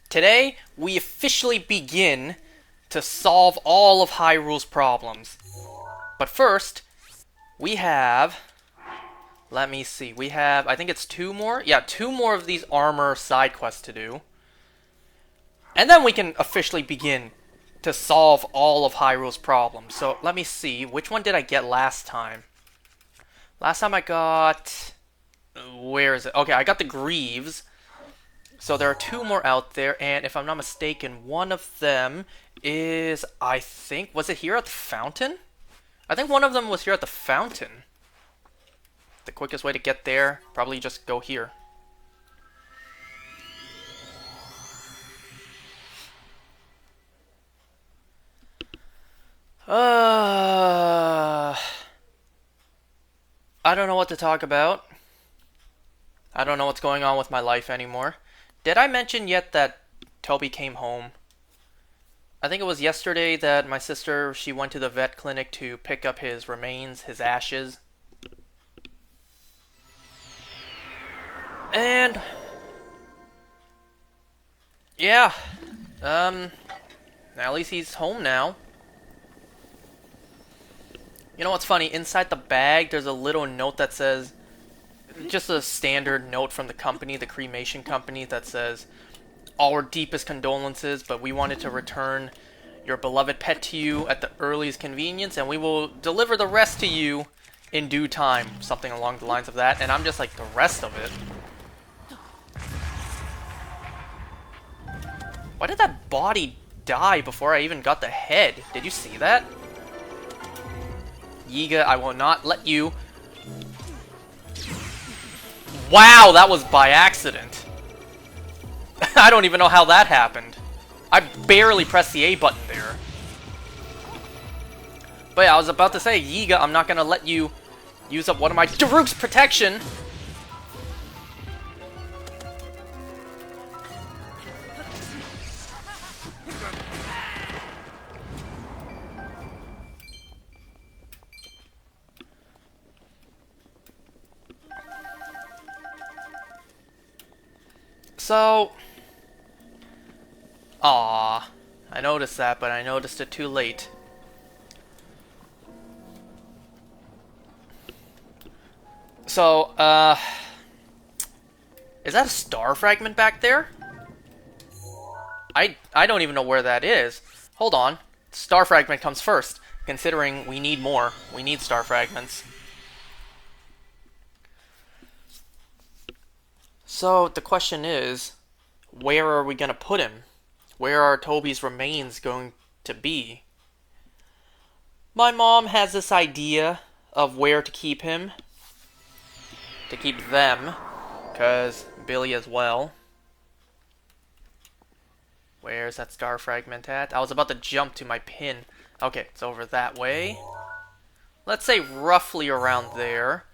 Today, we officially begin to solve all of Hyrule's problems. But first, we have... Let me see. We have, I think it's two more? Yeah, two more of these armor side quests to do. And then we can officially begin to solve all of Hyrule's problems. So, let me see. Which one did I get last time? Last time I got... Where is it? Okay, I got the Greaves. So there are two more out there, and if I'm not mistaken, one of them is, I think, was it here at the fountain? I think one of them was here at the fountain. The quickest way to get there, probably just go here. I don't know what to talk about. I don't know what's going on with my life anymore. Did I mention yet that Toby came home? I think it was yesterday that my sister, she went to the vet clinic to pick up his remains, his ashes. And... yeah. At least he's home now. You know what's funny? Inside the bag, there's a little note that says... just a standard note from the company, the cremation company, that says, "Our deepest condolences, but we wanted to return your beloved pet to you at the earliest convenience, and we will deliver the rest to you in due time." Something along the lines of that, and I'm just like, the rest of it? Why did that body die before I even got the head? Did you see that? Yiga, I will not let you... Wow, that was by accident. I don't even know how that happened. I barely pressed the A button there. But yeah, I was about to say, Yiga, I'm not gonna let you use up one of my Daruk's protection. So... I noticed that, but I noticed it too late. So, is that a star fragment back there? I don't even know where that is. Hold on. Star fragment comes first, considering we need more. We need star fragments. So, the question is, where are we going to put him? Where are Toby's remains going to be? My mom has this idea of where to keep him. To keep them. Because Billy as well. Where's that star fragment at? I was about to jump to my pin. Okay, it's over that way. Let's say roughly around there.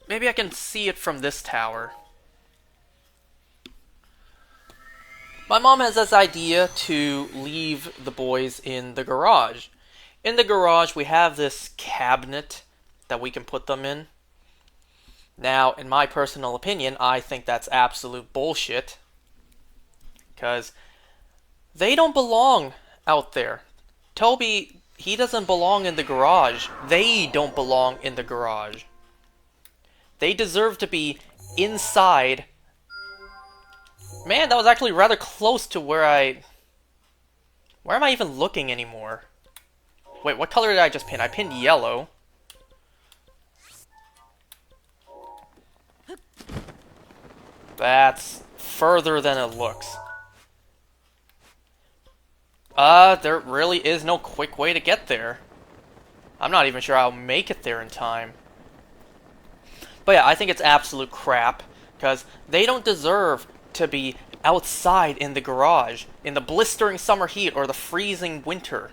Maybe I can see it from this tower. My mom has this idea to leave the boys in the garage. In the garage, we have this cabinet that we can put them in. Now, in my personal opinion, I think that's absolute bullshit. Because they don't belong out there. Toby, he doesn't belong in the garage. They don't belong in the garage. They deserve to be inside. Man, that was actually rather close to where I... Where am I even looking anymore? Wait, what color did I just pin? I pinned yellow. That's further than it looks. There really is no quick way to get there. I'm not even sure I'll make it there in time. But yeah, I think it's absolute crap, because they don't deserve to be outside in the garage, in the blistering summer heat or the freezing winter.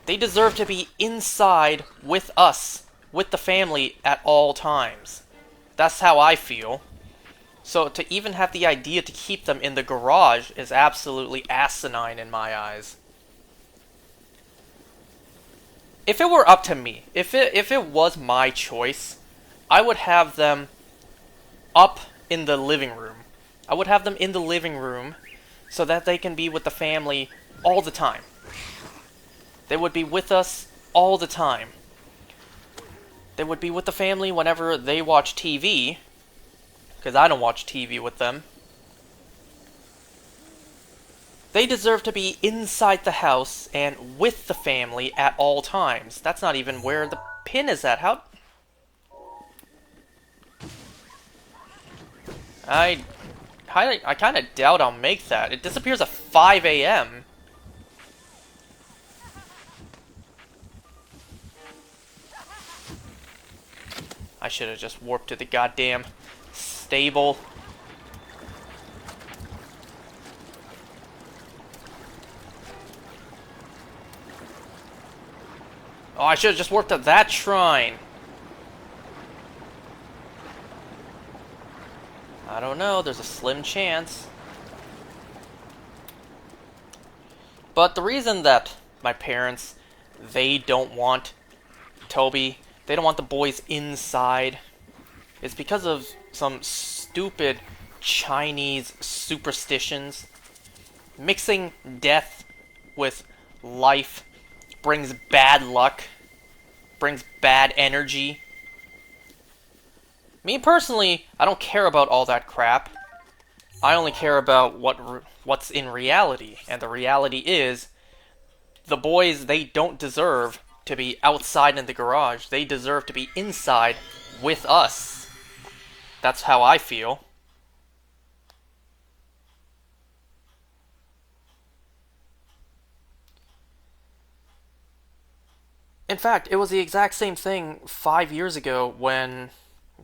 They deserve to be inside with us, with the family at all times. That's how I feel. So to even have the idea to keep them in the garage is absolutely asinine in my eyes. If it were up to me, if it was my choice, I would have them up in the living room. I would have them in the living room so that they can be with the family all the time. They would be with us all the time. They would be with the family whenever they watch TV, because I don't watch TV with them. They deserve to be inside the house and with the family at all times. That's not even where the pin is at. How... I kind of doubt I'll make that. It disappears at 5 a.m. I should have just warped to the goddamn stable. Oh, I should have just warped to that shrine. I don't know, there's a slim chance. But the reason that my parents, they don't want Toby, they don't want the boys inside, is because of some stupid Chinese superstitions. Mixing death with life brings bad luck, brings bad energy. Me personally, I don't care about all that crap. I only care about what's in reality, and the reality is, the boys, they don't deserve to be outside in the garage. They deserve to be inside with us. That's how I feel. In fact, it was the exact same thing 5 years ago when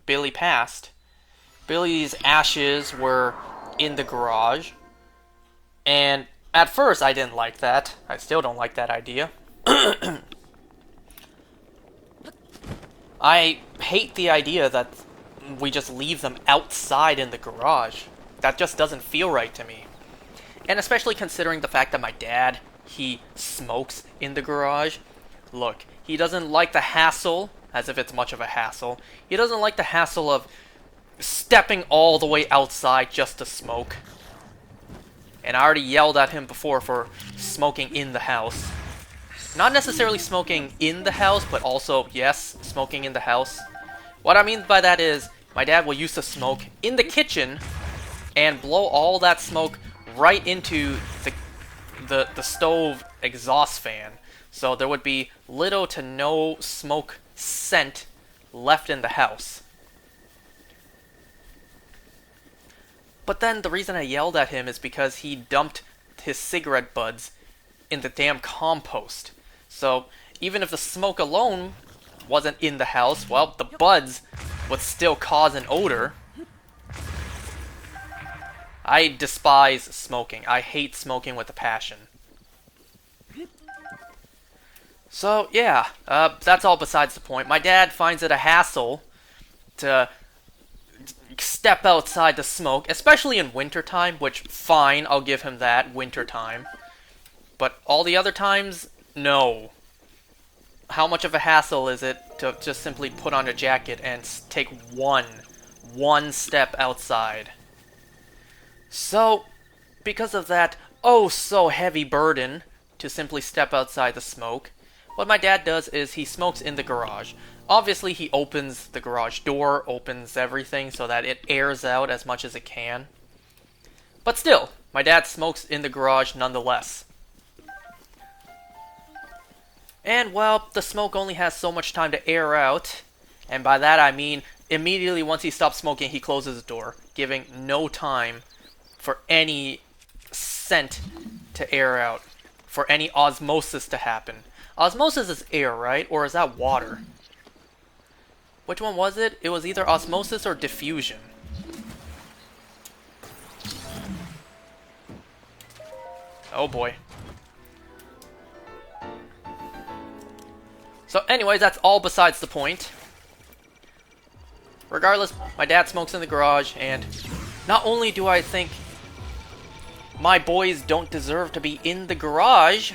Billy passed. Billy's ashes were in the garage, and at first I didn't like that. I still don't like that idea. I hate the idea that we just leave them outside in the garage. That just doesn't feel right to me. And especially considering the fact that my dad, he smokes in the garage. Look, he doesn't like the hassle, as if it's much of a hassle. He doesn't like the hassle of stepping all the way outside just to smoke. And I already yelled at him before for smoking in the house. Not necessarily smoking in the house, but also, yes, smoking in the house. What I mean by that is, my dad will used to smoke in the kitchen and blow all that smoke right into the stove exhaust fan. So there would be little to no smoke scent left in the house. But then the reason I yelled at him is because he dumped his cigarette butts in the damn compost. So even if the smoke alone wasn't in the house, well, the buds would still cause an odor. I despise smoking. I hate smoking with a passion. So, yeah, that's all besides the point. My dad finds it a hassle to step outside to smoke, especially in wintertime, which, fine, I'll give him that, wintertime. But all the other times, no. How much of a hassle is it to just simply put on a jacket and take one step outside? So, because of that oh so heavy burden to simply step outside to smoke, what my dad does is he smokes in the garage. Obviously, he opens the garage door, opens everything so that it airs out as much as it can. But still, my dad smokes in the garage nonetheless. And, well, the smoke only has so much time to air out, and by that I mean immediately once he stops smoking, he closes the door, giving no time for any scent to air out, for any osmosis to happen. Osmosis is air, right? Or is that water? Which one was it? It was either osmosis or diffusion. Oh boy. So anyways, that's all besides the point. Regardless, my dad smokes in the garage, and not only do I think my boys don't deserve to be in the garage,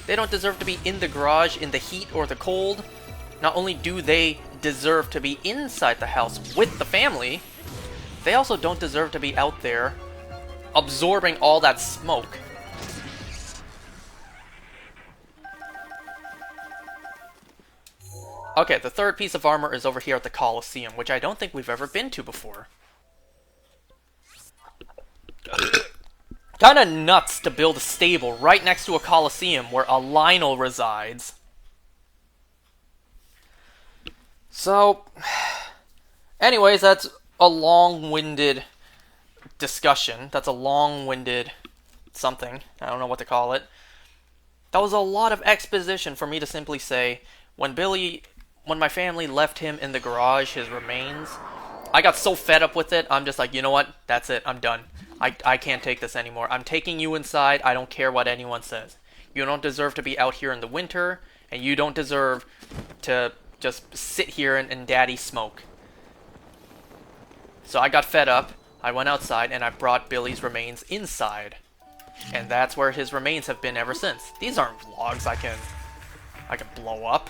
they don't deserve to be in the garage in the heat or the cold. Not only do they deserve to be inside the house with the family, they also don't deserve to be out there absorbing all that smoke. Okay, the third piece of armor is over here at the Colosseum, which I don't think we've ever been to before. Kinda nuts to build a stable right next to a Colosseum where a Lynel resides. So, anyways, that's a long-winded discussion. That's a long-winded something. I don't know what to call it. That was a lot of exposition for me to simply say, when my family left him in the garage, his remains, I got so fed up with it, I'm just like, you know what? That's it. I'm done. I can't take this anymore. I'm taking you inside. I don't care what anyone says. You don't deserve to be out here in the winter, and you don't deserve to just sit here and daddy smoke. So I got fed up. I went outside, and I brought Billy's remains inside. And that's where his remains have been ever since. These aren't logs I can blow up.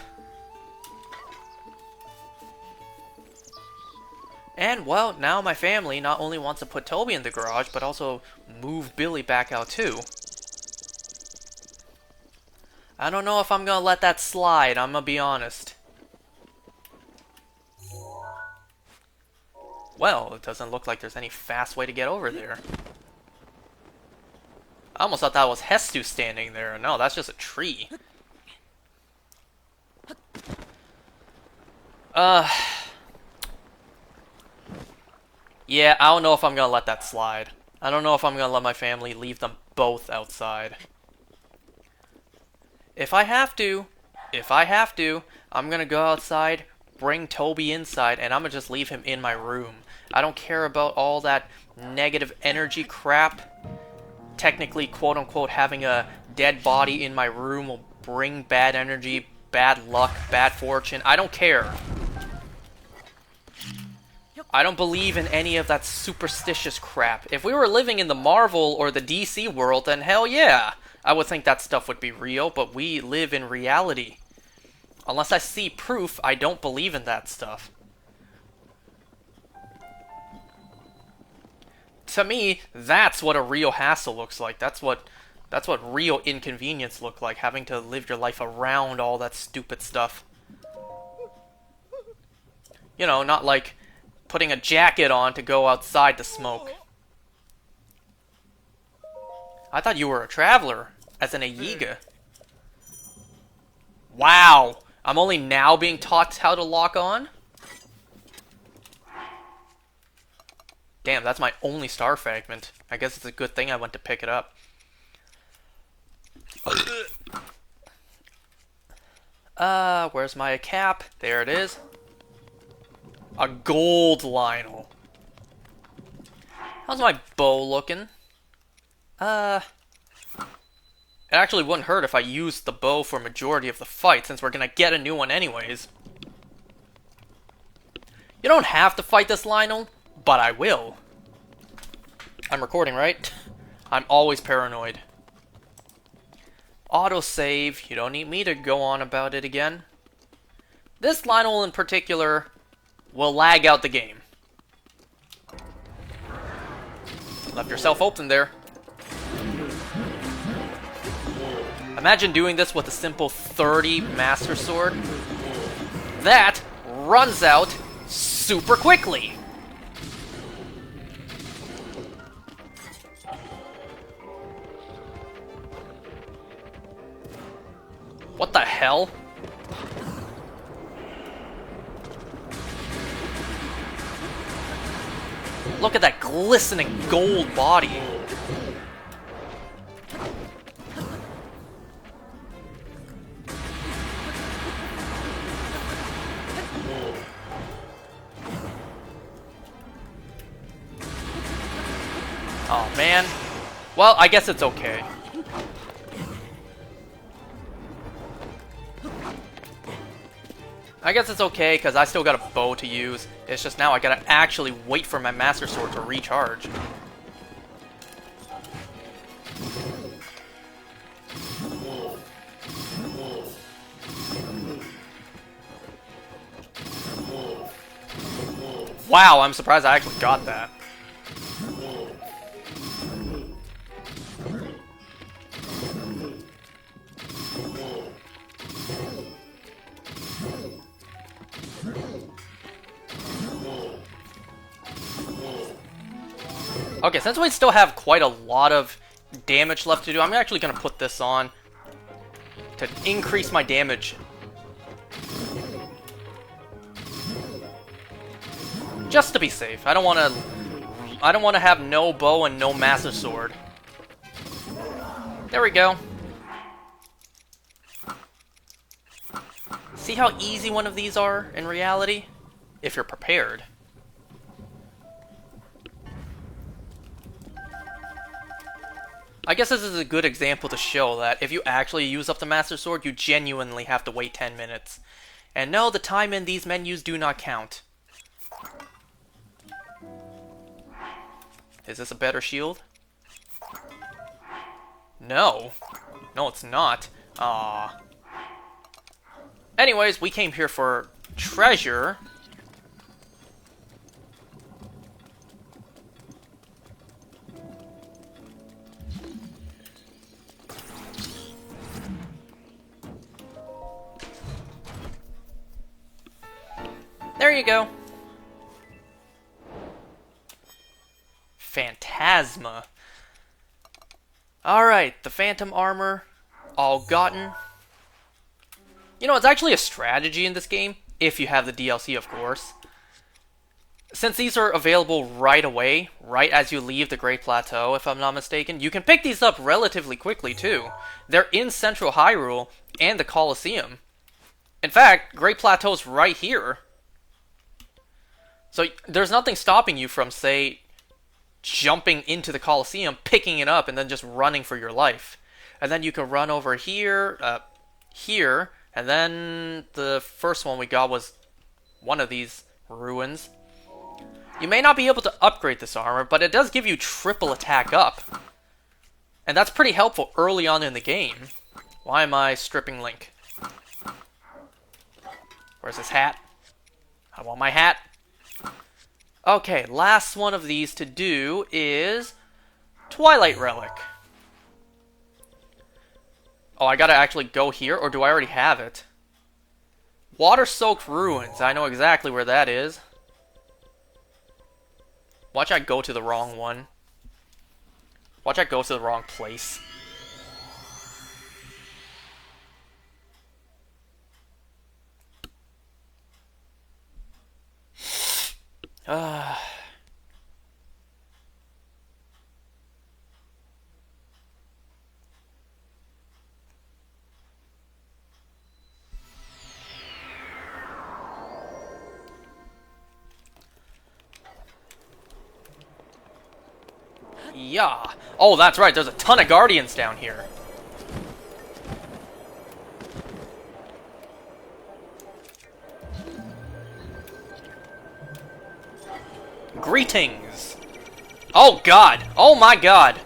And, well, now my family not only wants to put Toby in the garage, but also move Billy back out too. I don't know if I'm gonna let that slide, I'm gonna be honest. Well, it doesn't look like there's any fast way to get over there. I almost thought that was Hestu standing there. No, that's just a tree. Yeah, I don't know if I'm gonna let that slide. I don't know if I'm gonna let my family leave them both outside. If I have to, I'm gonna go outside, bring Toby inside, and I'm gonna just leave him in my room. I don't care about all that negative energy crap. Technically, quote-unquote, having a dead body in my room will bring bad energy, bad luck, bad fortune. I don't care. I don't believe in any of that superstitious crap. If we were living in the Marvel or the DC world, then hell yeah, I would think that stuff would be real, but we live in reality. Unless I see proof, I don't believe in that stuff. To me, that's what a real hassle looks like. That's what real inconvenience look like, having to live your life around all that stupid stuff. You know, not like putting a jacket on to go outside to smoke. I thought you were a traveler, as in a Yiga. Wow! I'm only now being taught how to lock on? Damn, that's my only star fragment. I guess it's a good thing I went to pick it up. Where's my cap? There it is. A gold Lynel. How's my bow looking? It actually wouldn't hurt if I used the bow for a majority of the fight, since we're gonna get a new one anyways. You don't have to fight this Lynel, but I will. I'm recording, right? I'm always paranoid. Autosave. You don't need me to go on about it again. This Lynel in particular will lag out the game. Left yourself open there. Imagine doing this with a simple 30 Master Sword. That runs out super quickly. What the hell? Look at that glistening gold body. Oh man. Well, I guess it's okay. I guess it's okay, because I still got a bow to use. It's just now I gotta actually wait for my Master Sword to recharge. Wow, I'm surprised I actually got that. Okay, since we still have quite a lot of damage left to do, I'm actually going to put this on to increase my damage. Just to be safe. I don't want to have no bow and no massive sword. There we go. See how easy one of these are in reality? If you're prepared. I guess this is a good example to show that if you actually use up the Master Sword, you genuinely have to wait 10 minutes. And no, the time in these menus do not count. Is this a better shield? No. No, it's not. Aww. Anyways, we came here for treasure. There you go. Phantasma. Alright, the Phantom Armor, all gotten. You know, it's actually a strategy in this game, if you have the DLC, of course. Since these are available right away, right as you leave the Great Plateau, if I'm not mistaken, you can pick these up relatively quickly, too. They're in Central Hyrule and the Colosseum. In fact, Great Plateau's right here. So there's nothing stopping you from, say, jumping into the Colosseum, picking it up, and then just running for your life. And then you can run over here, here, and then the first one we got was one of these ruins. You may not be able to upgrade this armor, but it does give you triple attack up. And that's pretty helpful early on in the game. Why am I stripping Link? Where's his hat? I want my hat. Okay, last one of these to do is Twilight Relic. Oh, I gotta actually go here, or do I already have it? Water-soaked ruins. I know exactly where that is. Watch I go to the wrong one. Watch I go to the wrong place. Yeah. Oh, that's right. There's a ton of Guardians down here. Greetings. Oh, God. Oh, my God.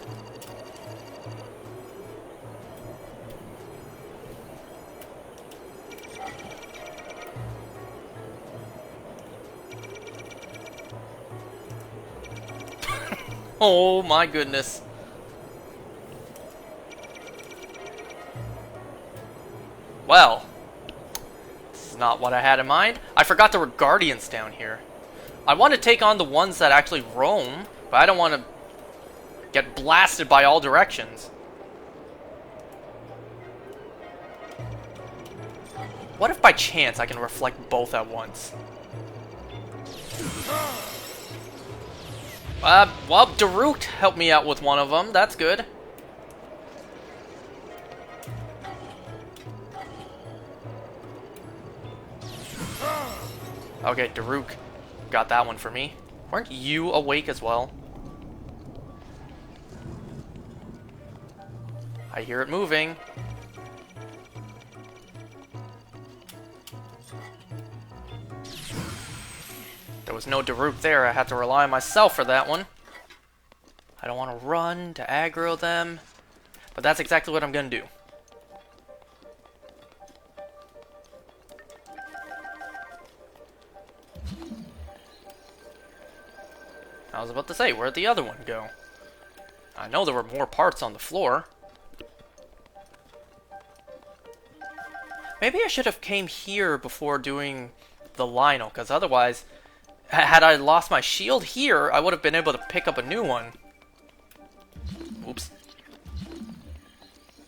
Oh, my goodness. Well, this is not what I had in mind. I forgot there were Guardians down here. I want to take on the ones that actually roam, but I don't want to get blasted by all directions. What if by chance I can reflect both at once? Well, Daruk helped me out with one of them. That's good. Okay, Daruk got that one for me. Weren't you awake as well? I hear it moving. There was no Daruk there. I had to rely on myself for that one. I don't want to run to aggro them, but that's exactly what I'm going to do. I was about to say, where'd the other one go? I know there were more parts on the floor. Maybe I should have came here before doing the Lynel, because otherwise, had I lost my shield here, I would have been able to pick up a new one. Oops.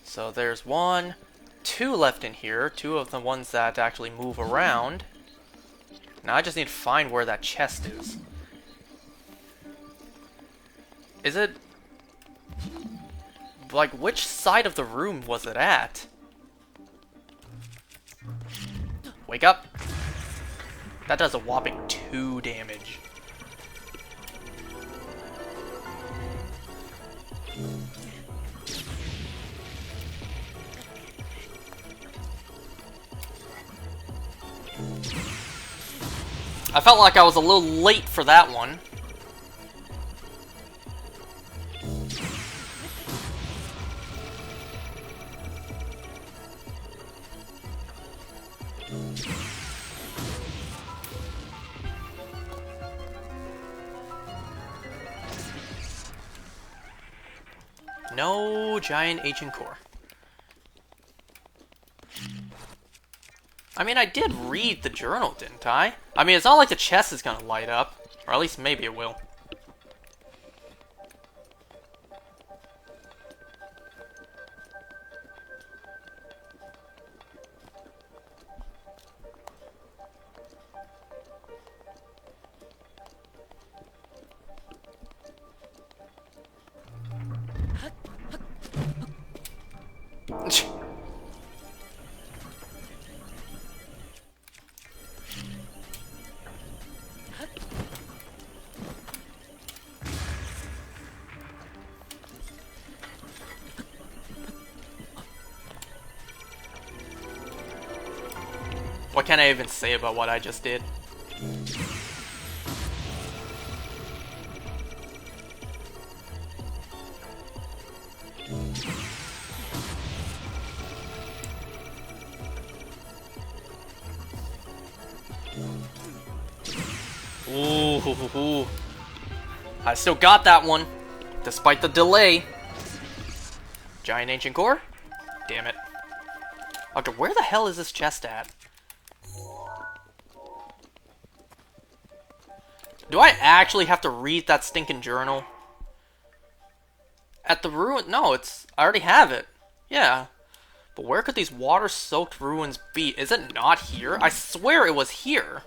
So there's 1, 2 left in here. 2 of the ones that actually move around. Now I just need to find where that chest is. Is it... like, which side of the room was it at? Wake up! That does a whopping 2 damage. I felt like I was a little late for that one. No giant ancient core. I mean, I did read the journal, didn't I? I mean, it's not like the chest is gonna light up. Or at least maybe it will. What can I even say about what I just did? Ooh, I still got that one, despite the delay. Giant ancient core? Damn it. Okay, where the hell is this chest at? Do I actually have to read that stinking journal? At the ruin? No, it's... I already have it. Yeah. But where could these water-soaked ruins be? Is it not here? I swear it was here.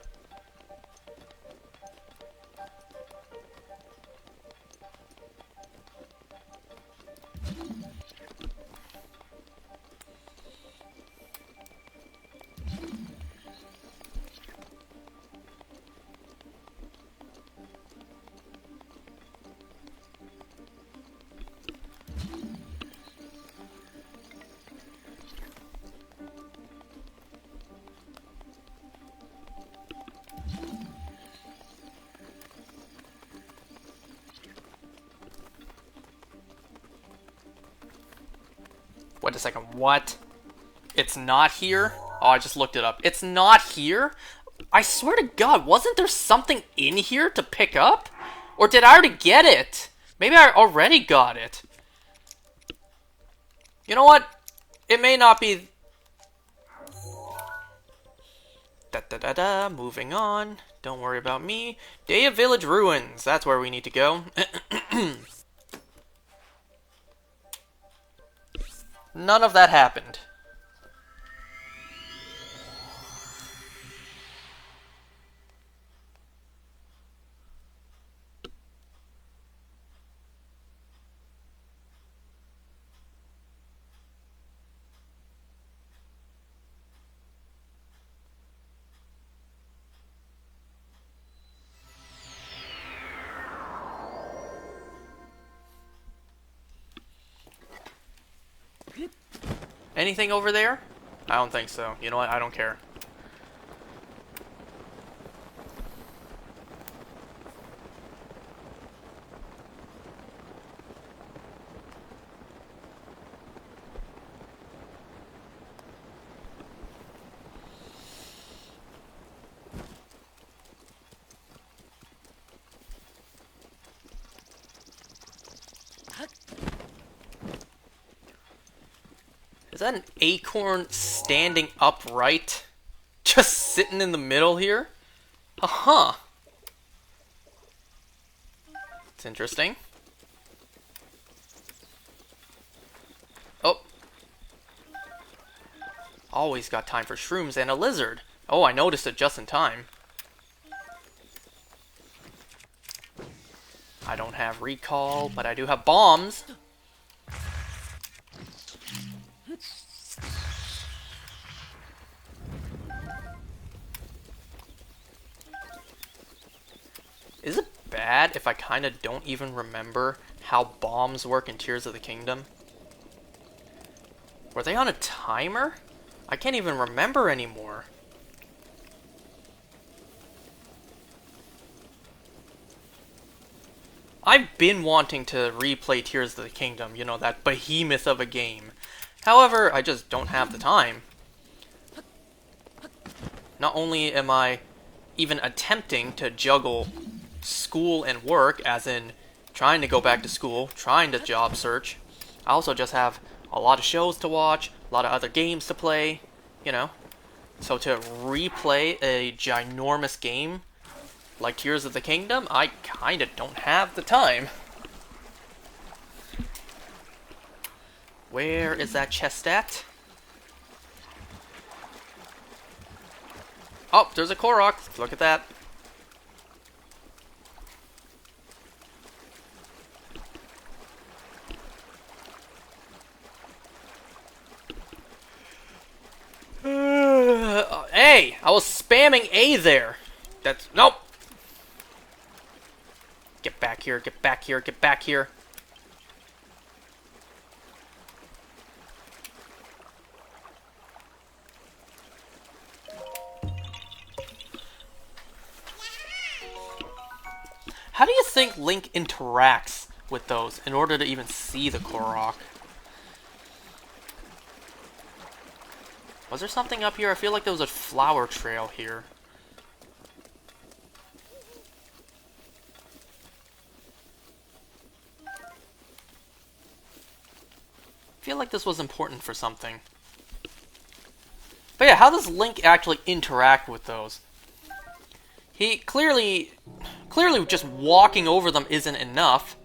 Wait a second, what? It's not here? Oh, I just looked it up. It's not here? I swear to God, wasn't there something in here to pick up? Or did I already get it? Maybe I already got it. You know what? It may not be... Moving on. Don't worry about me. Day of Village Ruins. That's where we need to go. None of that happened. Anything over there? I don't think so. You know what? I don't care. Is that an acorn standing upright? Just sitting in the middle here? Uh-huh. It's interesting. Oh. Always got time for shrooms and a lizard. Oh, I noticed it just in time. I don't have recall, but I do have bombs. Is it bad if I kind of don't even remember how bombs work in Tears of the Kingdom? Were they on a timer? I can't even remember anymore. I've been wanting to replay Tears of the Kingdom, you know, that behemoth of a game. However, I just don't have the time. Not only am I even attempting to juggle school and work, as in trying to go back to school, trying to job search, I also just have a lot of shows to watch, a lot of other games to play, you know. So to replay a ginormous game like Tears of the Kingdom, I kinda don't have the time. Where is that chest at? Oh, there's a Korok. Look at that. Hey, I was spamming A there. That's nope. Get back here, get back here, get back here. How do you think Link interacts with those in order to even see the Korok? Was there something up here? I feel like there was a flower trail here. I feel like this was important for something. But yeah, how does Link actually interact with those? He clearly just walking over them isn't enough.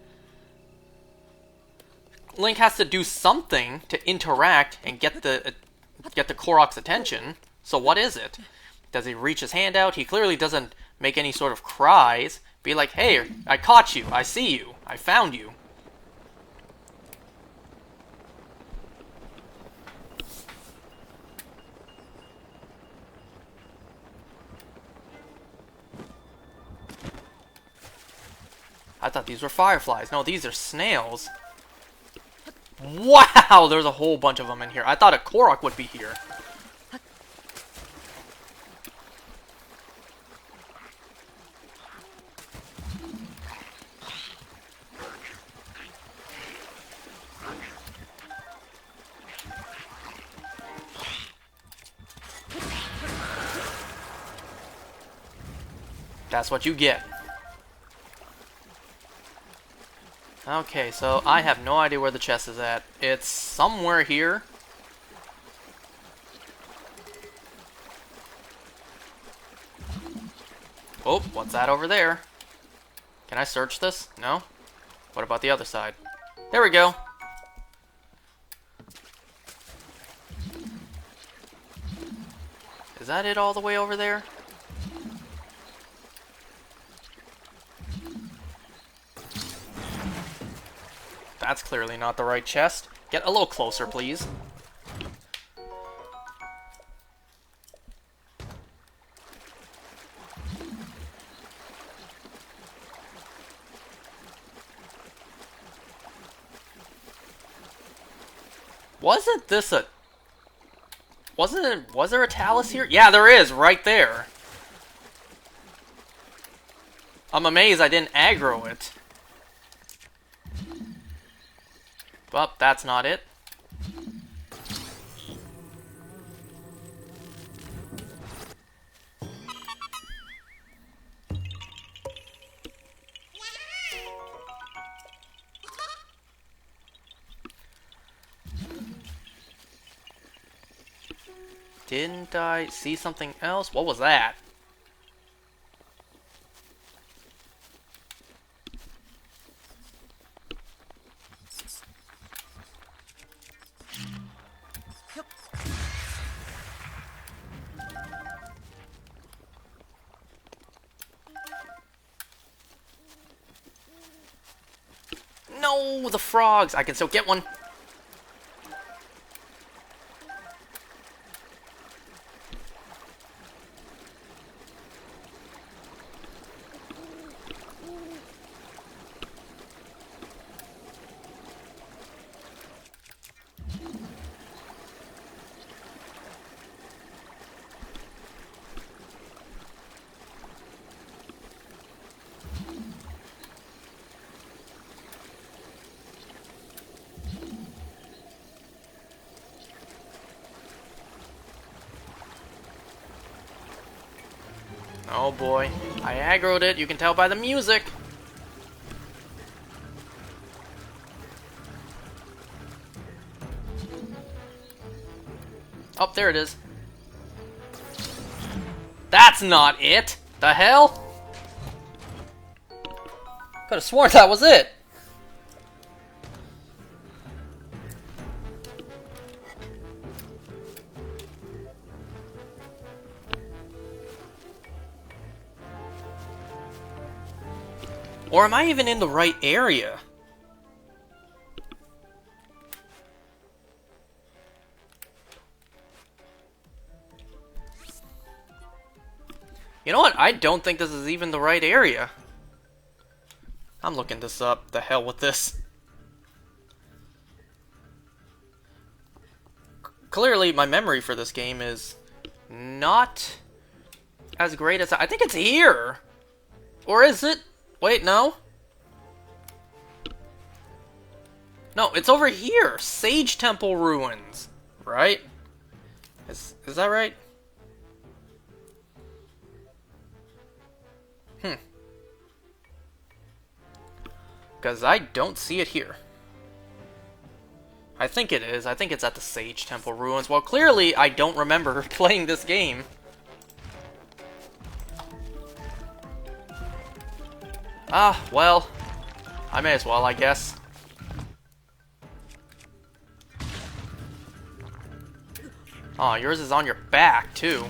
Link has to do something to interact and get the Korok's attention. So what is it? Does he reach his hand out? He clearly doesn't make any sort of cries. Be like, hey, I caught you. I see you. I found you. I thought these were fireflies. No, these are snails. Wow, there's a whole bunch of them in here. I thought a Korok would be here. That's what you get. Okay, so I have no idea where the chest is at. It's somewhere here. Oh, what's that over there? Can I search this? No? What about the other side? There we go. Is that it all the way over there? That's clearly not the right chest. Get a little closer, please. Wasn't this a... Was there a Talus here? Yeah, there is, right there. I'm amazed I didn't aggro it. But that's not it. didn't I see something else? What was that? No, the frogs! I can still get one. Oh boy, I aggroed it, you can tell by the music. Oh, there it is. That's not it! The hell? Could have sworn that was it. Or am I even in the right area? You know what? I don't think this is even the right area. I'm looking this up. The hell with this. Clearly, my memory for this game is not as great as I think it's here. Or is it? Wait, no. No, it's over here. Sage Temple Ruins. Right? Is that right? Because I don't see it here. I think it is. I think it's at the Sage Temple Ruins. Well, clearly, I don't remember playing this game. Ah, well. I may as well, I guess. Oh, yours is on your back, too.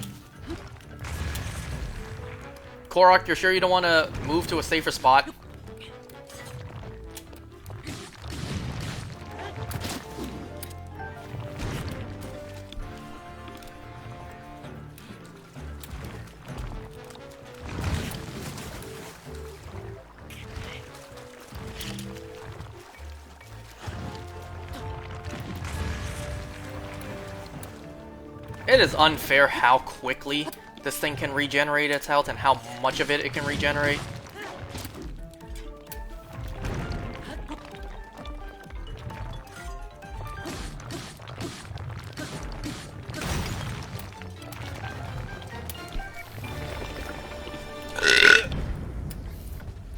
Korok, you're sure you don't want to move to a safer spot? It is unfair how quickly this thing can regenerate its health and how much of it can regenerate.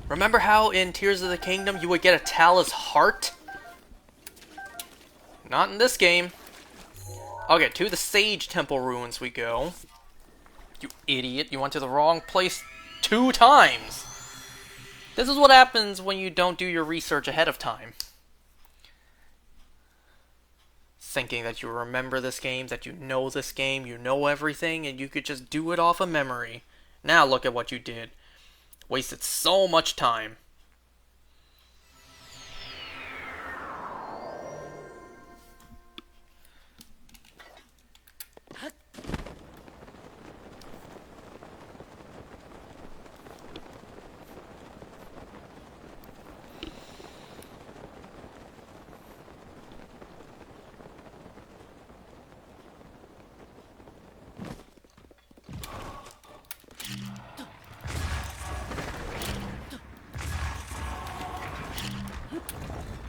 Remember how in Tears of the Kingdom you would get a Talus heart? Not in this game. Okay, to the Sage Temple Ruins we go. You idiot, you went to the wrong place 2 times! This is what happens when you don't do your research ahead of time. Thinking that you remember this game, that you know this game, you know everything, and you could just do it off of memory. Now look at what you did. Wasted so much time.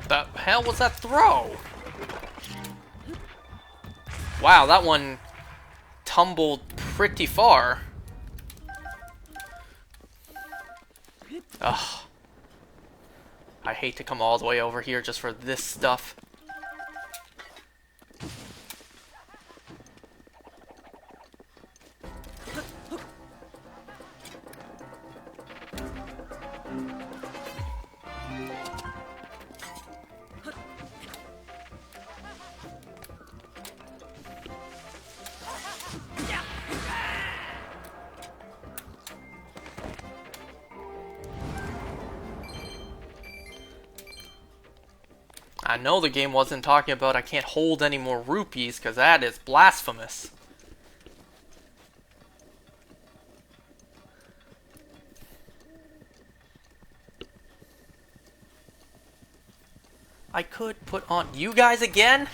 The hell was that throw? Wow, that one tumbled pretty far. Ugh. I hate to come all the way over here just for this stuff. I know the game wasn't talking about I can't hold any more rupees, because that is blasphemous. I could put on... You guys again?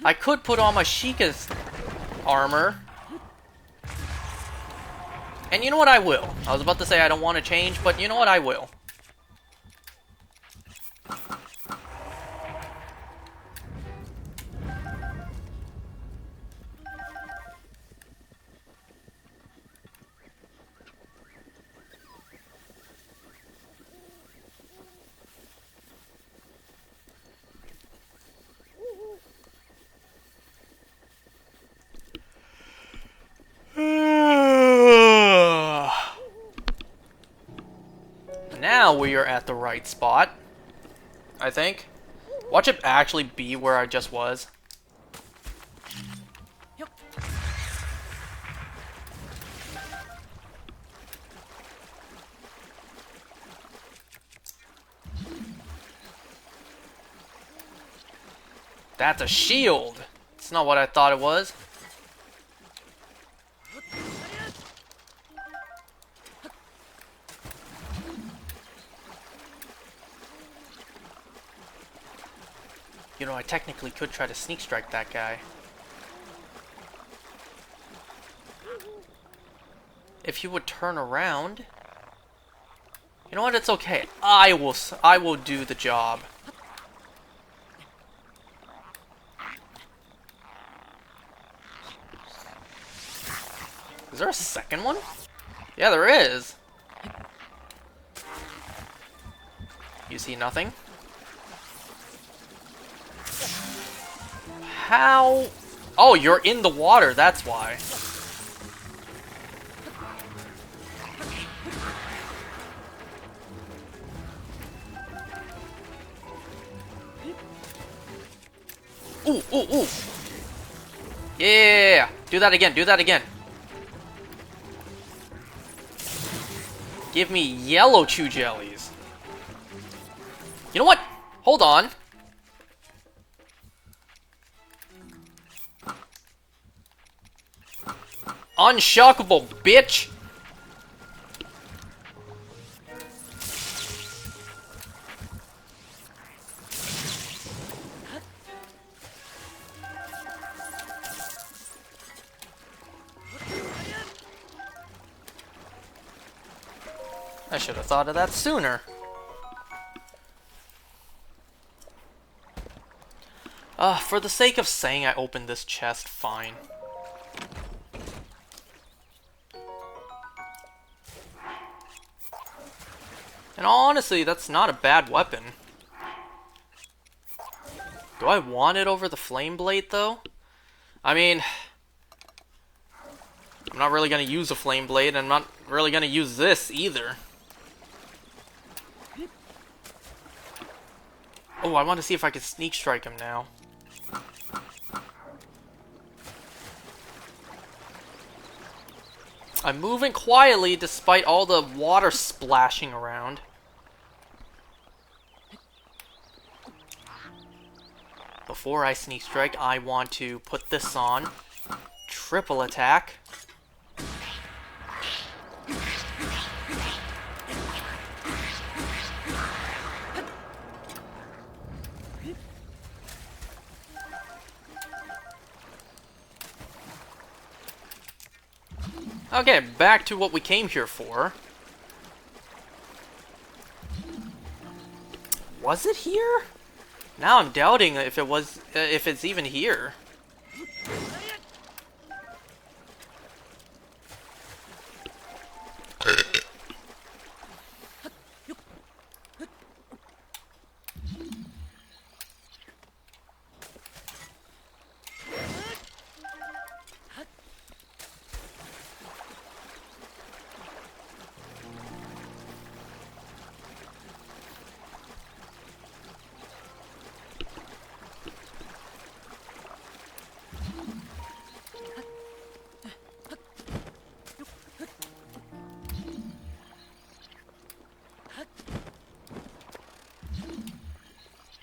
I could put on my Sheikah's armor. And you know what? I will. I was about to say I don't want to change, but you know what? I will. Now we are at the right spot, I think. Watch it actually be where I just was. That's a shield! It's not what I thought it was. You know, I technically could try to sneak strike that guy. If he would turn around. You know what? It's okay. I will do the job. Is there a second one? Yeah, there is. You see nothing? How? Oh, you're in the water, that's why. Ooh, ooh, ooh. Yeah, do that again, do that again. Give me yellow chew jellies. You know what? Hold on. Unshockable, bitch! I should have thought of that sooner. For the sake of saying I opened this chest, fine. And honestly, that's not a bad weapon. Do I want it over the flame blade, though? I mean, I'm not really going to use a flame blade, and I'm not really going to use this either. Oh, I want to see if I can sneak strike him now. I'm moving quietly despite all the water splashing around. Before I sneak strike, I want to put this on. Triple attack. Okay, back to what we came here for. Was it here? Now I'm doubting if it was, if it's even here.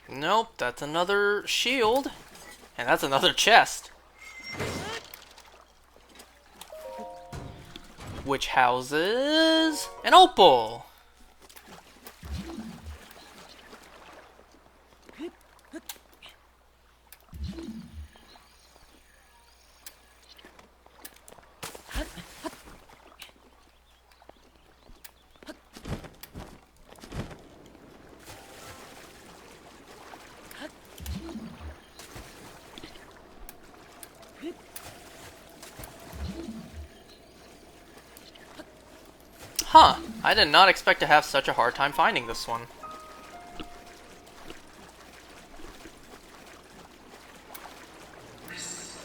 Nope, that's another shield. And that's another chest. Which houses an opal. Huh, I did not expect to have such a hard time finding this one.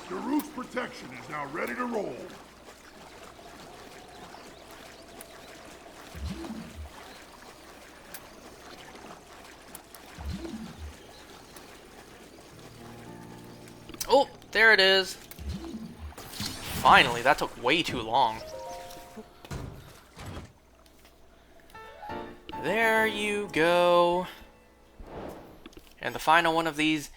The roof's protection is now ready to roll. Oh, there it is. Finally, that took way too long. There you go. And the final one of these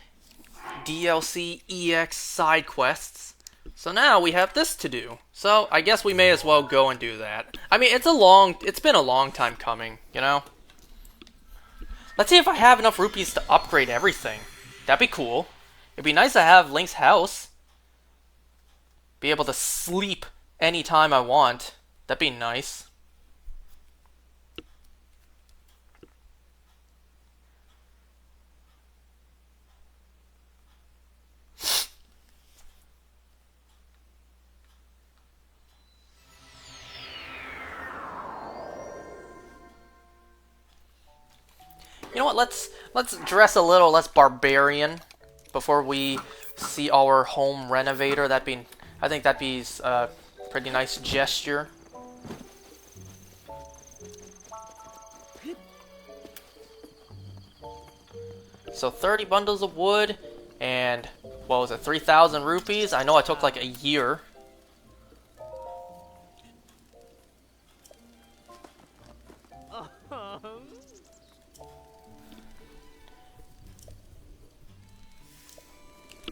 DLC EX side quests. So now we have this to do. So I guess we may as well go and do that. I mean, it's been a long time coming, you know? Let's see if I have enough rupees to upgrade everything. That'd be cool. It'd be nice to have Link's house. Be able to sleep anytime I want. That'd be nice. You know what? Let's dress a little less barbarian before we see our home renovator. I think that'd be a pretty nice gesture. So 30 bundles of wood and what was it? 3,000 rupees. I know I took like a year.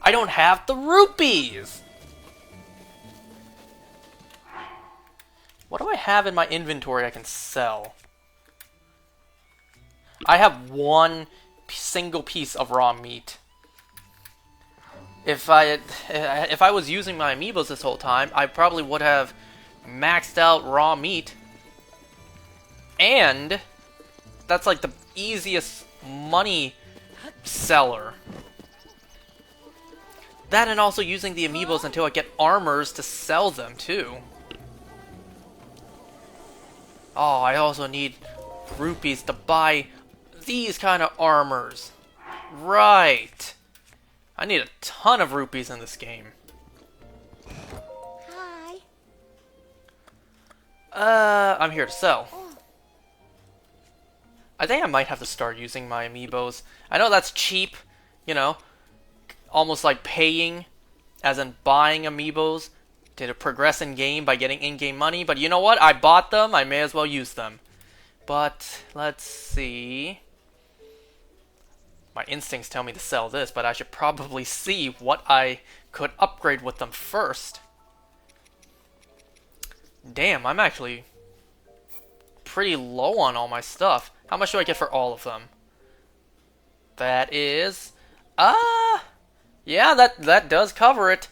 I don't have the rupees! What do I have in my inventory I can sell? I have one single piece of raw meat. If I was using my amiibos this whole time, I probably would have maxed out raw meat. And that's like the easiest money seller. That and also using the amiibos until I get armors to sell them too. Oh, I also need rupees to buy these kind of armors. Right. I need a ton of rupees in this game. Hi. I'm here to sell. I think I might have to start using my amiibos. I know that's cheap, you know, almost like paying, as in buying amiibos to progress in game by getting in-game money, but you know what? I bought them, I may as well use them. But, let's see. My instincts tell me to sell this, but I should probably see what I could upgrade with them first. Damn, I'm actually pretty low on all my stuff. How much do I get for all of them? That is... yeah, that does cover it.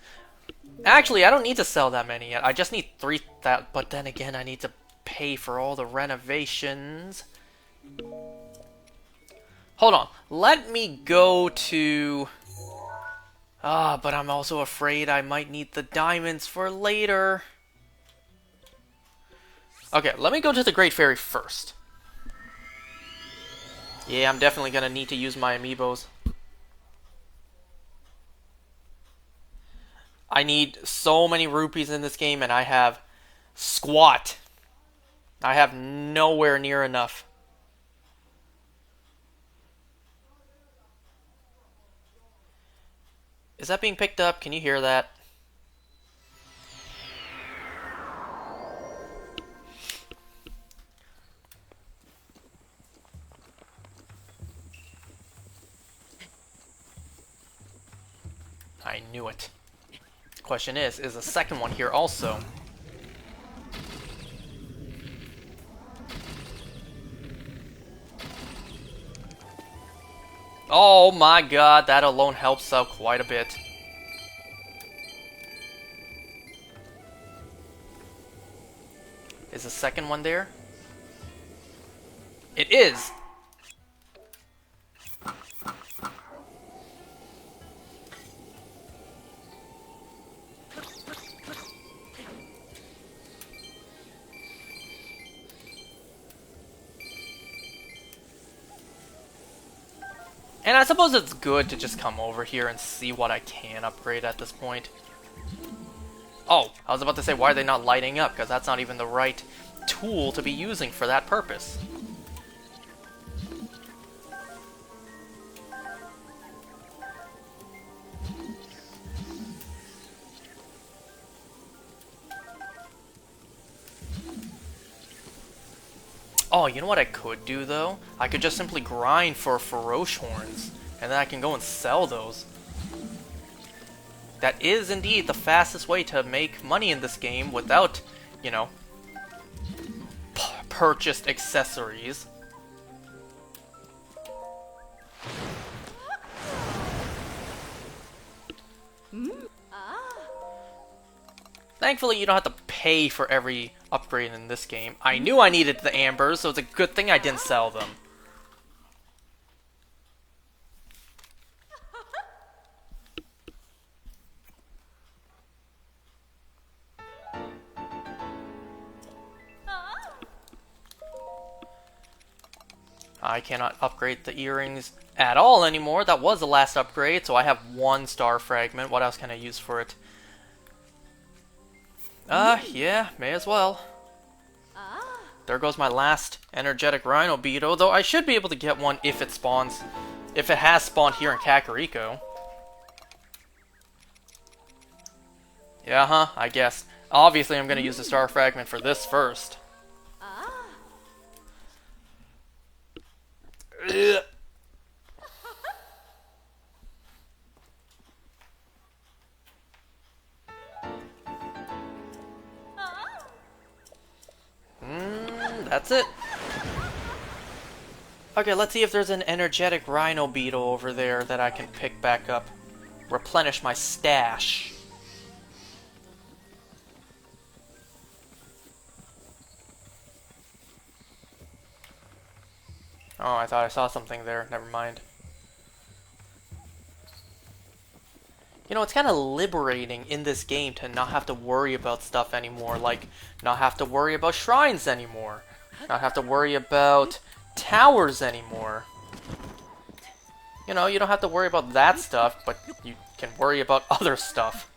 Actually, I don't need to sell that many yet. I just need 3,000, but then again, I need to pay for all the renovations. Hold on. Let me go to... but I'm also afraid I might need the diamonds for later. Okay, let me go to the Great Fairy first. Yeah, I'm definitely gonna need to use my amiibos. I need so many rupees in this game, and I have squat. I have nowhere near enough. Is that being picked up? Can you hear that? I knew it. Question is the second one here also? Oh my god, that alone helps out quite a bit. Is the second one there? It is! And I suppose it's good to just come over here and see what I can upgrade at this point. Oh, I was about to say, why are they not lighting up? Because that's not even the right tool to be using for that purpose. Oh, you know what I could do, though? I could just simply grind for Feroce Horns, and then I can go and sell those. That is indeed the fastest way to make money in this game without, you know, purchased accessories. Thankfully, you don't have to pay for every upgrade in this game. I knew I needed the ambers, so it's a good thing I didn't sell them. I cannot upgrade the earrings at all anymore. That was the last upgrade, so I have one star fragment. What else can I use for it? Yeah, may as well. There goes my last energetic Rhino Beetle, though I should be able to get one if it spawns. If it has spawned here in Kakariko. Yeah, I guess. Obviously, I'm gonna use the star fragment for this first. Ugh. That's it. Okay, let's see if there's an energetic Rhino Beetle over there that I can pick back up. Replenish my stash. Oh, I thought I saw something there. Never mind. You know, it's kind of liberating in this game to not have to worry about stuff anymore. Like, not have to worry about shrines anymore. Not have to worry about towers anymore. You know, you don't have to worry about that stuff, but you can worry about other stuff.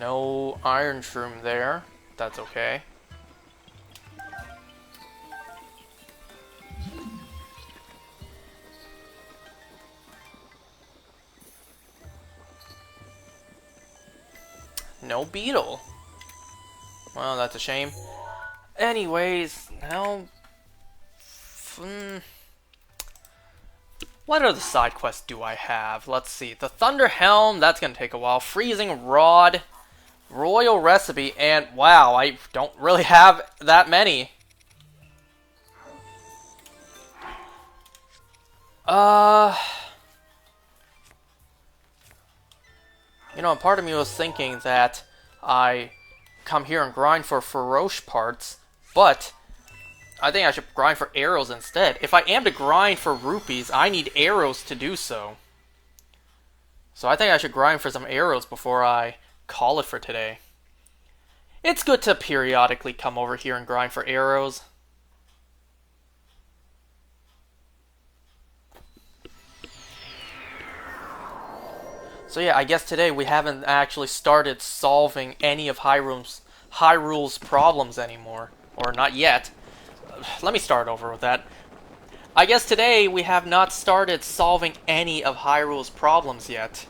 No iron shroom there. That's okay. No beetle. Well, that's a shame. Anyways, now... what other side quests do I have? Let's see. The Thunder Helm, that's gonna take a while. Freezing Rod, Royal Recipe, and wow, I don't really have that many. You know, part of me was thinking that I come here and grind for Feroce parts, but I think I should grind for arrows instead. If I am to grind for rupees, I need arrows to do so. So I think I should grind for some arrows before I call it for today. It's good to periodically come over here and grind for arrows. So yeah, I guess today we haven't actually started solving any of Hyrule's problems anymore. Or not yet. Let me start over with that. I guess today we have not started solving any of Hyrule's problems yet.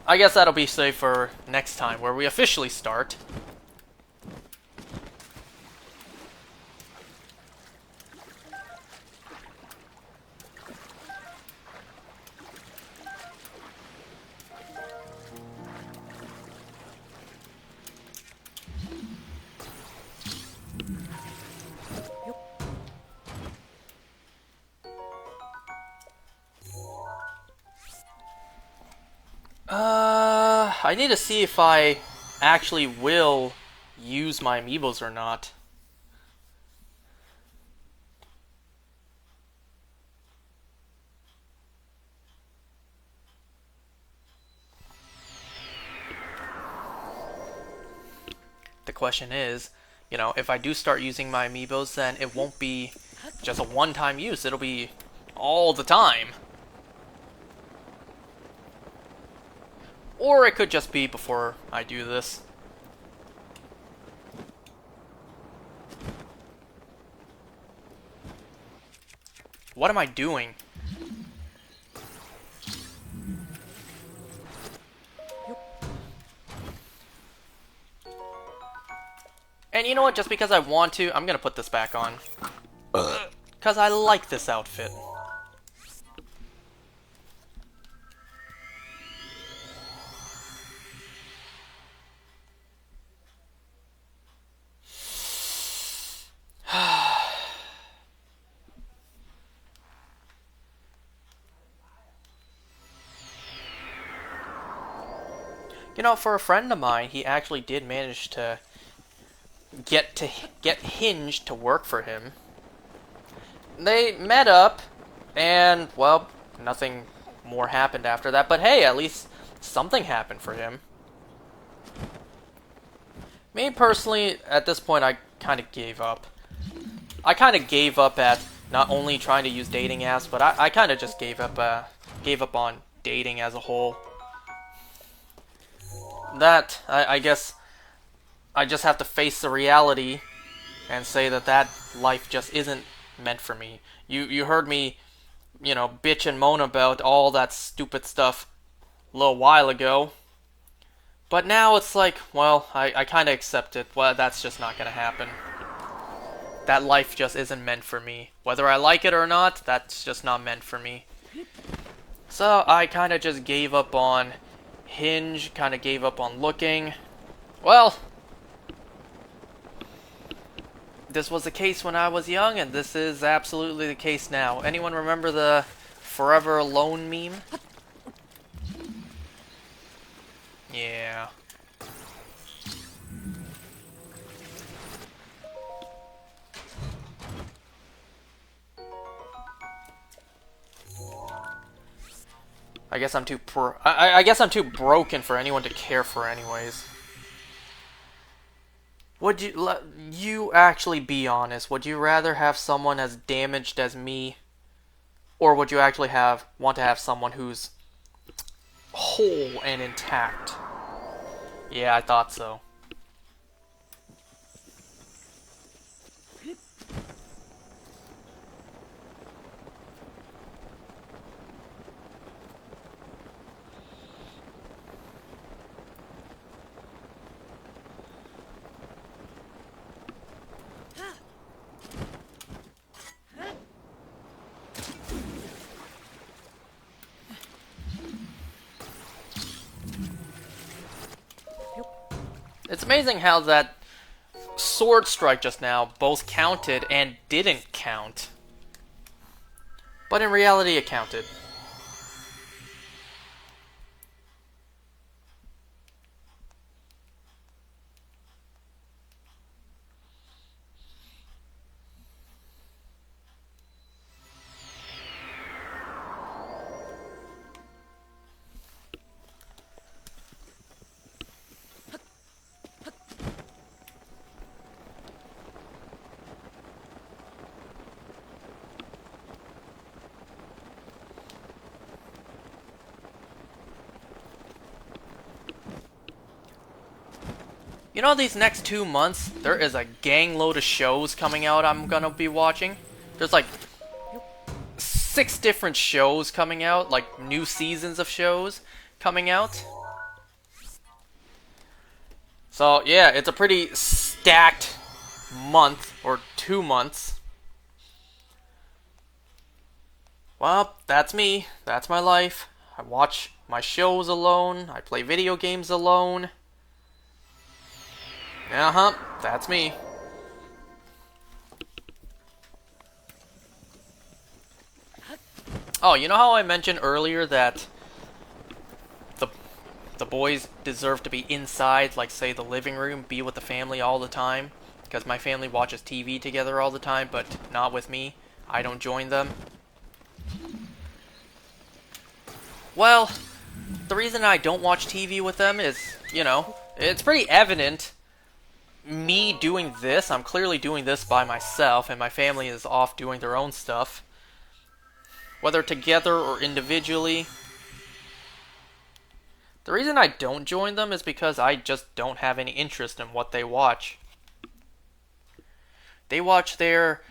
I guess that'll be safe for next time, where we officially start. I need to see if I actually will use my amiibos or not. The question is, you know, if I do start using my amiibos, then it won't be just a one-time use. It'll be all the time. Or it could just be before I do this. What am I doing? And you know what? Just because I want to, I'm gonna put this back on. Because I like this outfit. You know, for a friend of mine, he actually did manage to get Hinge to work for him. They met up, and, well, nothing more happened after that. But hey, at least something happened for him. Me, personally, at this point, I kind of gave up. I kind of gave up at not only trying to use dating apps, but I kind of just gave up on dating as a whole. That, I guess, I just have to face the reality and say that life just isn't meant for me. You heard me, you know, bitch and moan about all that stupid stuff a little while ago. But now it's like, well, I kind of accept it. Well, that's just not going to happen. That life just isn't meant for me. Whether I like it or not, that's just not meant for me. So I kind of just gave up on Hinge, kind of gave up on looking. Well, this was the case when I was young, and this is absolutely the case now. Anyone remember the Forever Alone meme? Yeah. I guess I'm too I guess I'm too broken for anyone to care for anyways. Would you actually be honest? Would you rather have someone as damaged as me, or would you actually want to have someone who's whole and intact? Yeah, I thought so. It's amazing how that sword strike just now both counted and didn't count. But in reality, it counted. You know, these next 2 months, there is a gang load of shows coming out I'm gonna be watching. There's like 6 different shows coming out, like new seasons of shows coming out. So yeah, it's a pretty stacked month, or 2 months. Well, that's me. That's my life. I watch my shows alone. I play video games alone. Uh-huh, that's me. Oh, you know how I mentioned earlier that the boys deserve to be inside, like say the living room, be with the family all the time. Because my family watches TV together all the time, but not with me. I don't join them. Well, the reason I don't watch TV with them is, you know, it's pretty evident. Me doing this, I'm clearly doing this by myself, and my family is off doing their own stuff. Whether together or individually. The reason I don't join them is because I just don't have any interest in what they watch. They watch their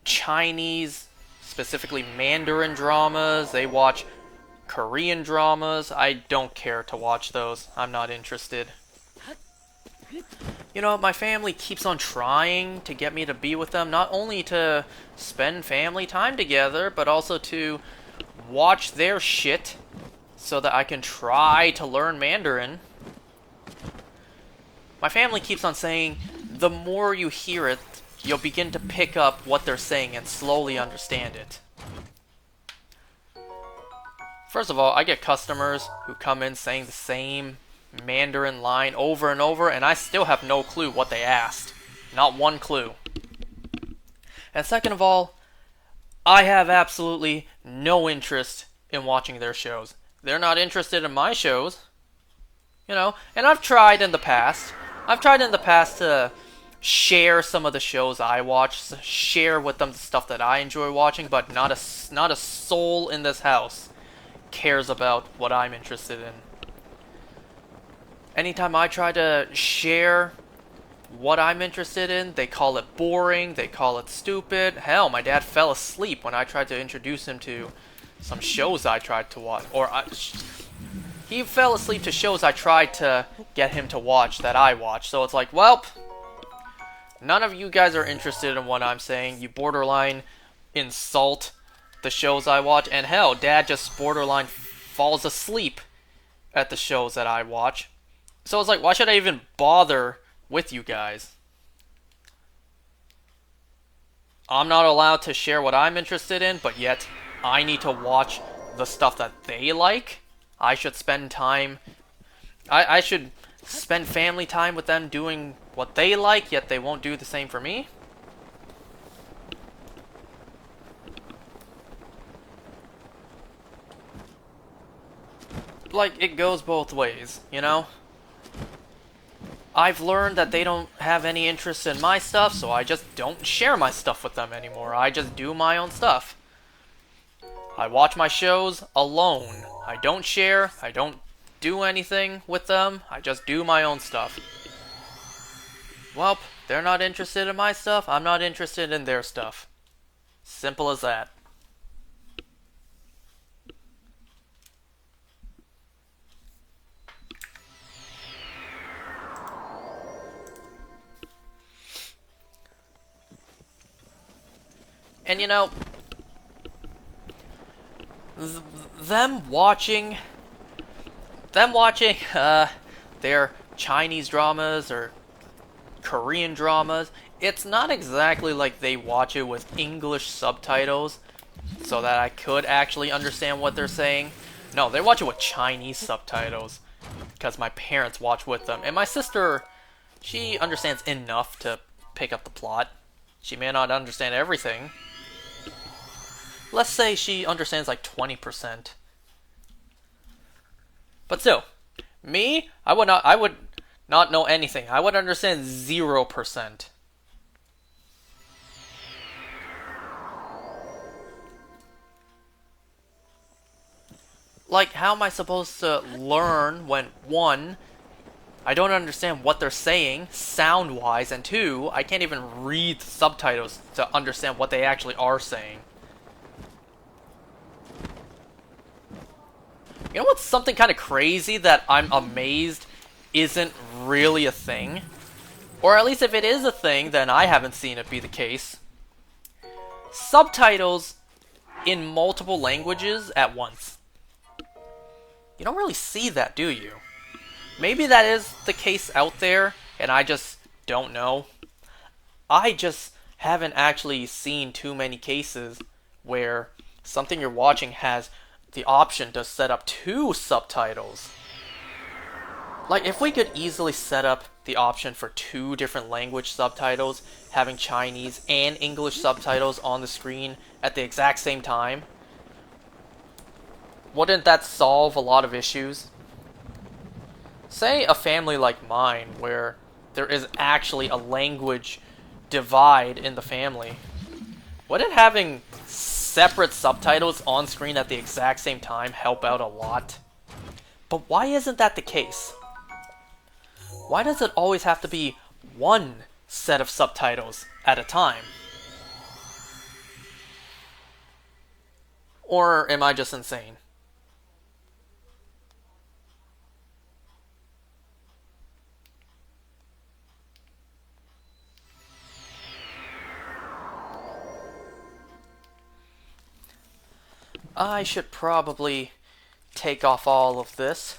Chinese, specifically Mandarin dramas. They watch Korean dramas. I don't care to watch those. I'm not interested. You know, my family keeps on trying to get me to be with them, not only to spend family time together, but also to watch their shit so that I can try to learn Mandarin. My family keeps on saying, the more you hear it, you'll begin to pick up what they're saying and slowly understand it. First of all, I get customers who come in saying the same Mandarin line over and over, and I still have no clue what they asked. Not one clue. And second of all, I have absolutely no interest in watching their shows. They're not interested in my shows. You know, and I've tried in the past to share some of the shows I watch, share with them the stuff that I enjoy watching, but not a soul in this house cares about what I'm interested in. Anytime I try to share what I'm interested in, they call it boring, they call it stupid. Hell, my dad fell asleep when I tried to introduce him to some shows I tried to watch. He fell asleep to shows I tried to get him to watch that I watch. So it's like, well, none of you guys are interested in what I'm saying. You borderline insult the shows I watch. And hell, Dad just borderline falls asleep at the shows that I watch. So it's like, why should I even bother with you guys? I'm not allowed to share what I'm interested in, but yet I need to watch the stuff that they like. I should spend time... I should spend family time with them doing what they like, yet they won't do the same for me. Like, it goes both ways, you know? I've learned that they don't have any interest in my stuff, so I just don't share my stuff with them anymore. I just do my own stuff. I watch my shows alone. I don't share, I don't do anything with them, I just do my own stuff. Well, they're not interested in my stuff, I'm not interested in their stuff. Simple as that. And you know, them watching their Chinese dramas or Korean dramas, it's not exactly like they watch it with English subtitles so that I could actually understand what they're saying. No, they watch it with Chinese subtitles because my parents watch with them. And my sister, she understands enough to pick up the plot. She may not understand everything. Let's say she understands like 20%. But still, me, I would not know anything. I would understand 0%. Like, how am I supposed to learn when, one, I don't understand what they're saying, sound-wise, and two, I can't even read the subtitles to understand what they actually are saying. You know what's something kind of crazy that I'm amazed isn't really a thing? Or at least if it is a thing, then I haven't seen it be the case. Subtitles in multiple languages at once. You don't really see that, do you? Maybe that is the case out there, and I just don't know. I just haven't actually seen too many cases where something you're watching has the option to set up 2 subtitles. Like, if we could easily set up the option for 2 different language subtitles, having Chinese and English subtitles on the screen at the exact same time, wouldn't that solve a lot of issues? Say a family like mine, where there is actually a language divide in the family. Wouldn't having separate subtitles on screen at the exact same time help out a lot? But why isn't that the case? Why does it always have to be one set of subtitles at a time? Or am I just insane? I should probably take off all of this.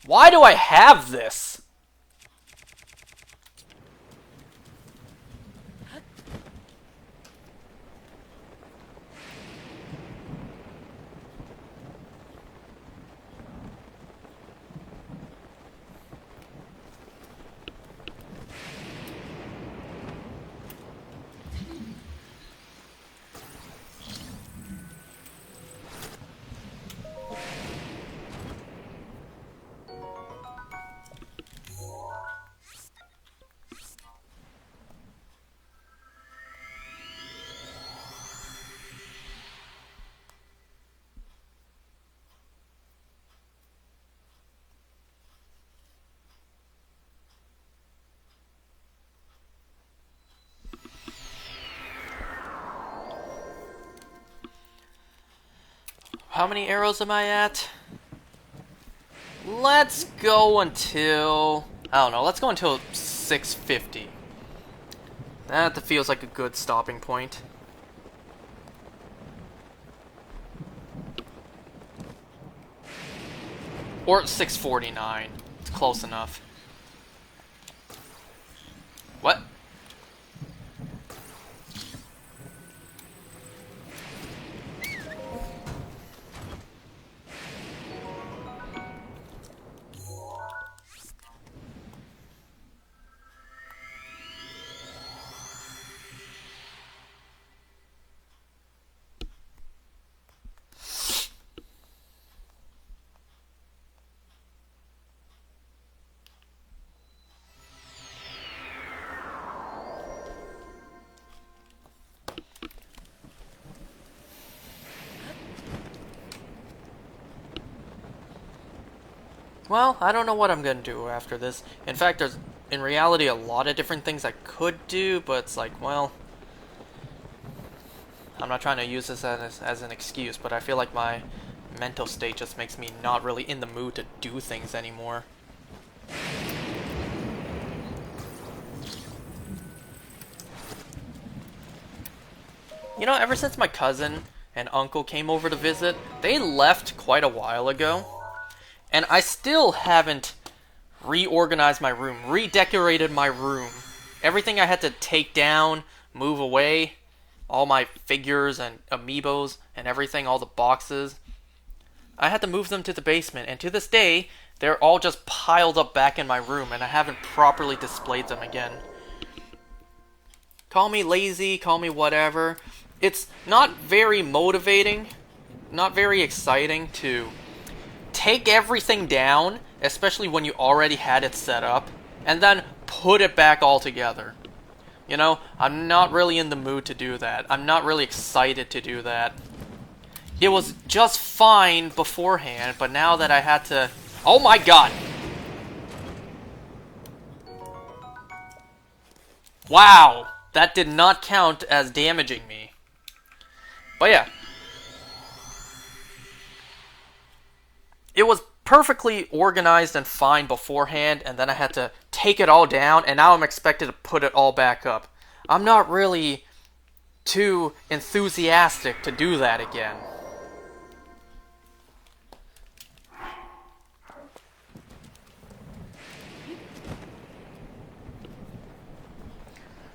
Why do I have this? How many arrows am I at? Let's go until... I don't know, let's go until 650. That feels like a good stopping point. Or 649. It's close enough. What? Well, I don't know what I'm gonna do after this. In fact, there's, in reality, a lot of different things I could do, but it's like, well... I'm not trying to use this as an excuse, but I feel like my mental state just makes me not really in the mood to do things anymore. You know, ever since my cousin and uncle came over to visit, they left quite a while ago. And I still haven't reorganized my room, redecorated my room. Everything I had to take down, move away, all my figures and amiibos and everything, all the boxes, I had to move them to the basement. And to this day, they're all just piled up back in my room, and I haven't properly displayed them again. Call me lazy, call me whatever. It's not very motivating, not very exciting to take everything down, especially when you already had it set up, and then put it back all together. You know, I'm not really in the mood to do that. I'm not really excited to do that. It was just fine beforehand, but now that I had to... Oh my god! Wow! That did not count as damaging me. But yeah. It was perfectly organized and fine beforehand, and then I had to take it all down, and now I'm expected to put it all back up. I'm not really too enthusiastic to do that again.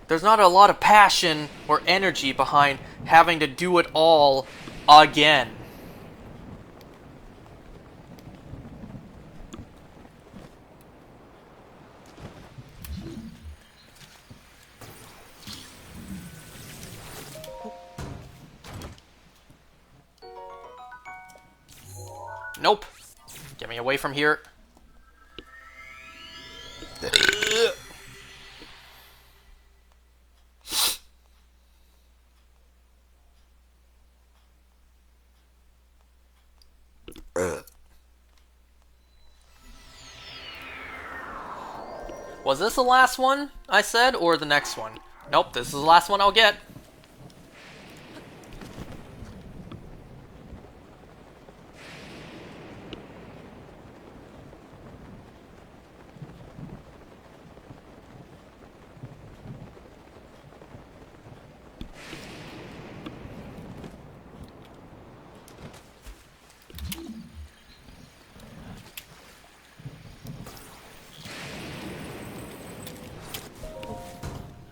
There's not a lot of passion or energy behind having to do it all again. Nope. Get me away from here. Was this the last one I said, or the next one? Nope, this is the last one I'll get.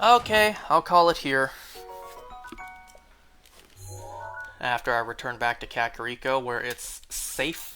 Okay, I'll call it here. After I return back to Kakariko, where it's safe.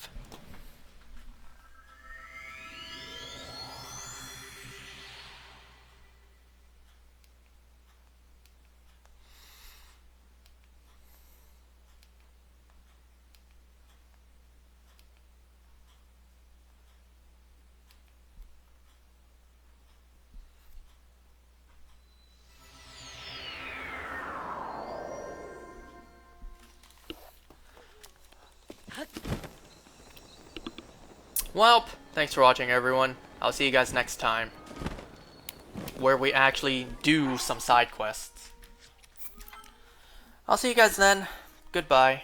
Welp, thanks for watching everyone. I'll see you guys next time, where we actually do some side quests. I'll see you guys then. Goodbye.